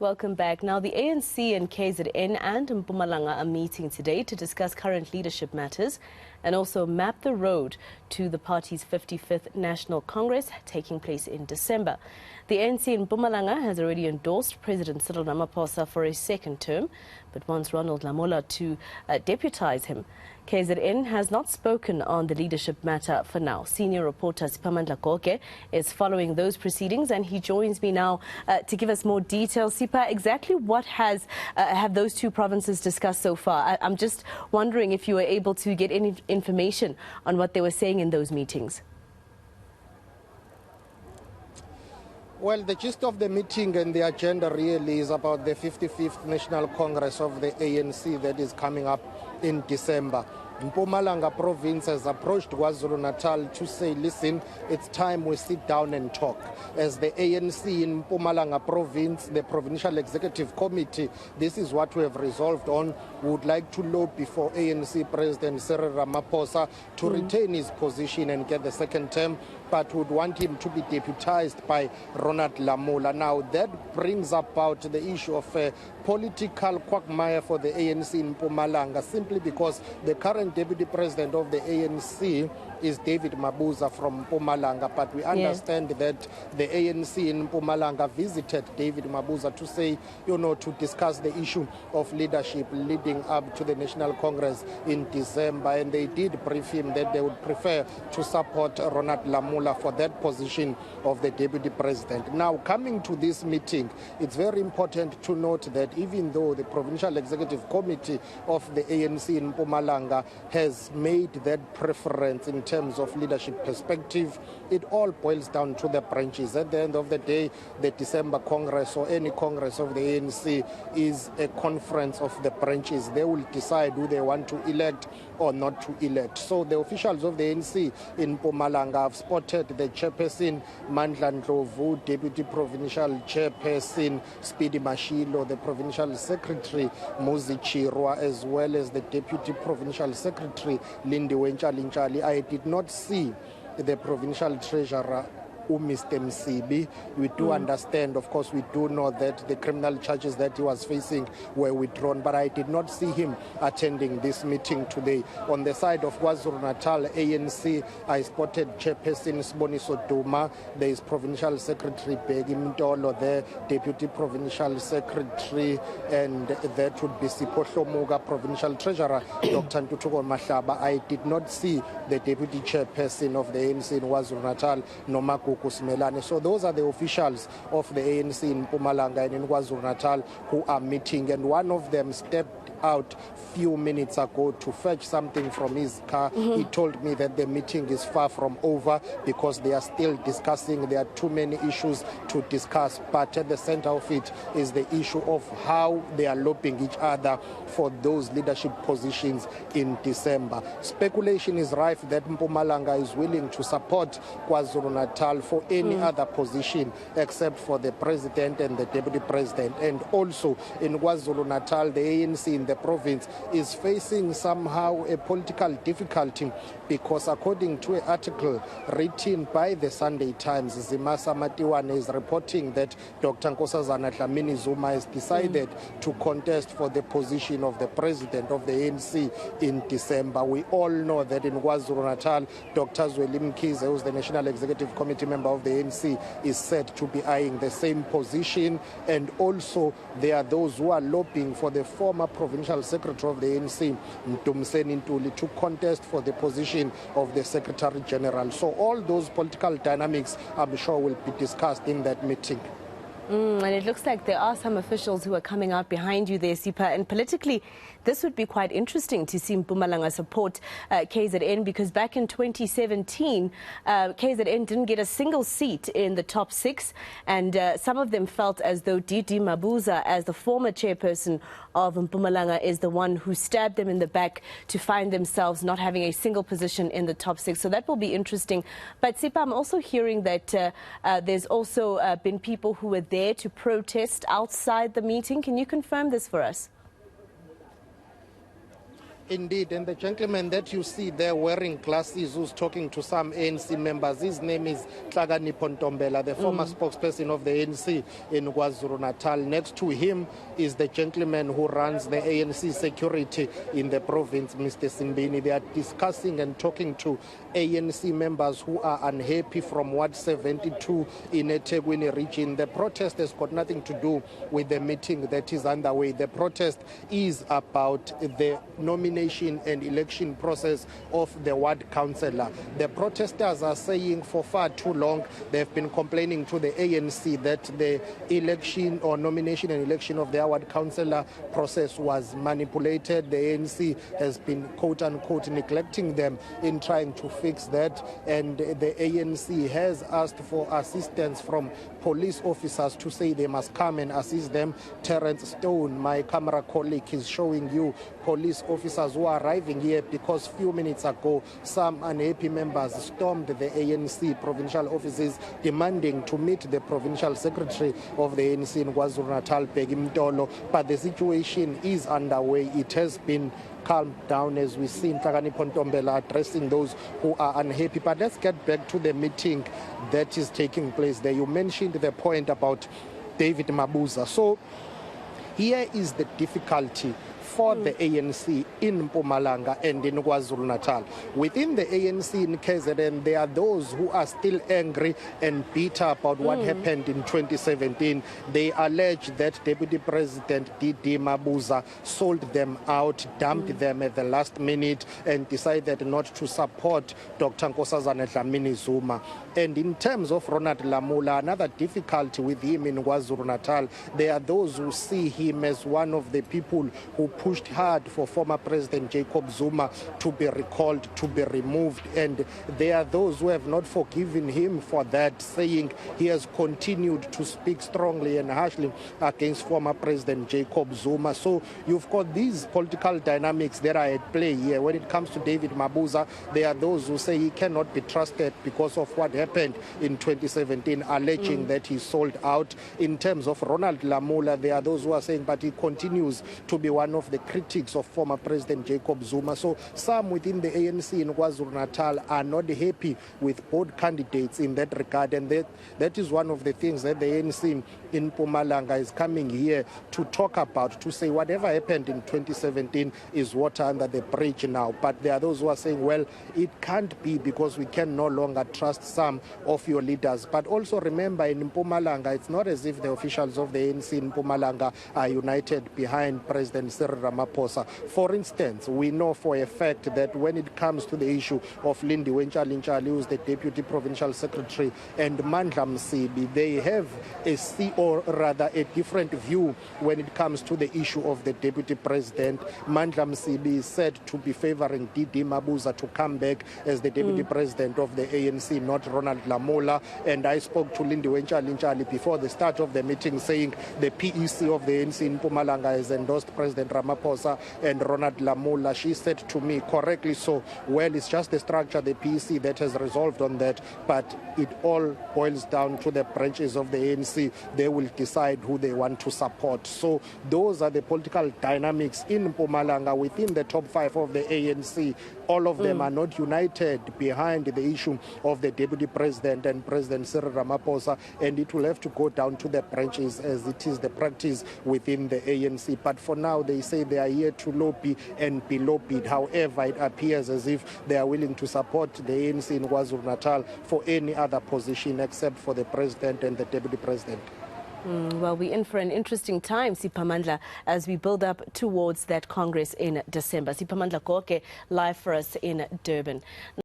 Welcome back. Now, the ANC and KZN and Mpumalanga are meeting today to discuss current leadership matters and also map the road to the party's 55th National Congress taking place in December. The ANC in Mpumalanga has already endorsed President Cyril Ramaphosa for a second term, but wants Ronald Lamola to deputize him. KZN has not spoken on the leadership matter for now. Senior reporter Siphamandla Goge is following those proceedings, and he joins me now to give us more details. Sipa, exactly what have those two provinces discussed so far? I'm just wondering if you were able to get any information on what they were saying in those meetings. Well, the gist of the meeting and the agenda really is about the 55th National Congress of the ANC that is coming up in December. Mpumalanga province has approached KwaZulu-Natal to say, listen, it's time we sit down and talk. As the ANC in Mpumalanga province, the Provincial Executive Committee, this is what we have resolved on. We would like to lobby for ANC President Cyril Ramaphosa to retain his position and get the second term, but would want him to be deputized by Ronald Lamola. Now, that brings about the issue of a political quagmire for the ANC in Mpumalanga, simply because the current Deputy President of the ANC is David Mabuza from Mpumalanga, but we understand that the ANC in Mpumalanga visited David Mabuza to say, to discuss the issue of leadership leading up to the National Congress in December, and they did brief him that they would prefer to support Ronald Lamola for that position of the Deputy President. Now, coming to this meeting, it's very important to note that even though the Provincial Executive Committee of the ANC in Mpumalanga has made that preference in terms of leadership perspective, it all boils down to the branches. At the end of the day, the December Congress or any Congress of the ANC is a conference of the branches. They will decide who they want to elect or not to elect. So the officials of the ANC in Mpumalanga have spotted the chairperson, Mandla Ndlovu, Deputy Provincial Chairperson, Speedy Mashilo, the Provincial Secretary, Muzi Chirwa, as well as the Deputy Provincial Secretary, Lindy Wenchali. I did not see the Provincial Treasurer, Mr. Msibi. We do understand, of course, we do know that the criminal charges that he was facing were withdrawn, but I did not see him attending this meeting today. On the side of KwaZulu-Natal ANC, I spotted Chairperson Siboniso Duma. There is Provincial Secretary Begi Mtolo there, Deputy Provincial Secretary, and that would be Sipho Hlomuga, Provincial Treasurer, Dr. Ntutuko Mahlaba. I did not see the Deputy Chairperson of the ANC in KwaZulu-Natal, Nomaku. So those are the officials of the ANC in Mpumalanga and in KwaZulu-Natal who are meeting, and one of them stepped out few minutes ago to fetch something from his car. He told me that the meeting is far from over because they are still discussing. There are too many issues to discuss, but at the center of it is the issue of how they are lobbying each other for those leadership positions in December. Speculation is rife that Mpumalanga is willing to support KwaZulu-Natal for any other position except for the president and the deputy president. And also in KwaZulu-Natal, the ANC in the province is facing somehow a political difficulty because according to an article written by the Sunday Times, Zimasa Matiwane is reporting that Dr. Nkosazana Dlamini Zuma has decided to contest for the position of the president of the ANC in December. We all know that in KwaZulu-Natal, Dr. Zweli Mkhize, who is the National Executive Committee member of the ANC, is said to be eyeing the same position, and also there are those who are lobbying for the former Provincial Secretary of the ANC, Mtumseni Ntuli, to contest for the position of the Secretary General. So all those political dynamics, I'm sure, will be discussed in that meeting. And it looks like there are some officials who are coming out behind you there, Sipa. And politically, this would be quite interesting to see Mpumalanga support KZN, because back in 2017, KZN didn't get a single seat in the top 6. And some of them felt as though Didi Mabuza, as the former chairperson of Mpumalanga, is the one who stabbed them in the back to find themselves not having a single position in the top 6. So that will be interesting. But Sipa, I'm also hearing that there's also been people who were there to protest outside the meeting. Can you confirm this for us? Indeed, and the gentleman that you see there wearing glasses who's talking to some ANC members, his name is Hlakanipho Ntombela, the former spokesperson of the ANC in KwaZulu-Natal. Next to him is the gentleman who runs the ANC security in the province, Mr. Simbini. They are discussing and talking to ANC members who are unhappy from Ward 72 in eThekwini region. The protest has got nothing to do with the meeting that is underway. The protest is about the nomination and election process of the ward councillor. The protesters are saying for far too long they've been complaining to the ANC that the election or nomination and election of the ward councillor process was manipulated. The ANC has been quote unquote neglecting them in trying to fix that, and the ANC has asked for assistance from police officers to say they must come and assist them. Terence Stone, my camera colleague, is showing you police officers who are arriving here because few minutes ago some unhappy members stormed the ANC provincial offices demanding to meet the provincial secretary of the ANC in KwaZulu-Natal, Bheki Mtolo. But the situation is underway. It has been calmed down as we see Hlakanipho Ntombela addressing those who are unhappy. But let's get back to the meeting that is taking place there. You mentioned the point about David Mabuza. So here is the difficulty for the ANC in Mpumalanga and in KwaZulu-Natal. Within the ANC in KZN, there are those who are still angry and bitter about what happened in 2017. They allege that Deputy President D.D. Mabuza sold them out, dumped them at the last minute, and decided not to support Dr. Nkosazana Dlamini Zuma. And in terms of Ronald Lamola, another difficulty with him in KwaZulu-Natal, there are those who see him as one of the people who pushed hard for former President Jacob Zuma to be recalled, to be removed. And there are those who have not forgiven him for that, saying he has continued to speak strongly and harshly against former President Jacob Zuma. So you've got these political dynamics that are at play here. When it comes to David Mabuza, there are those who say he cannot be trusted because of what happened in 2017, alleging that he sold out. In terms of Ronald Lamola, there are those who are saying, but he continues to be one of the critics of former President Jacob Zuma. So some within the ANC in KwaZulu-Natal are not happy with both candidates in that regard, and that is one of the things that the ANC in Mpumalanga is coming here to talk about, to say whatever happened in 2017 is water under the bridge now. But there are those who are saying, well, it can't be because we can no longer trust some of your leaders. But also remember, in Mpumalanga, it's not as if the officials of the ANC in Mpumalanga are united behind President Cyril Ramaphosa. For instance, we know for a fact that when it comes to the issue of Lindiwe Ntshalintshali, who is the Deputy Provincial Secretary, and Mandla Msibi, they have a different view when it comes to the issue of the Deputy President. Mandla Msibi is said to be favoring D.D. Mabuza to come back as the Deputy President of the ANC, not Ronald Lamola. And I spoke to Lindiwe Ntshalintshali before the start of the meeting, saying the PEC of the ANC in Mpumalanga has endorsed President Ramaphosa and Ronald Lamola. She said to me, correctly so, well, it's just the structure, the PEC, that has resolved on that, but it all boils down to the branches of the ANC. They will decide who they want to support. So those are the political dynamics in Mpumalanga within the top five of the ANC. All of them are not united behind the issue of the Deputy President and President Cyril Ramaphosa, and it will have to go down to the branches as it is the practice within the ANC. But for now, they say they are here to lobby and be lobbied. However, it appears as if they are willing to support the ANC in KwaZulu-Natal for any other position except for the President and the Deputy President. Well, we're in for an interesting time, Siphamandla, as we build up towards that Congress in December. Siphamandla Goge, live for us in Durban.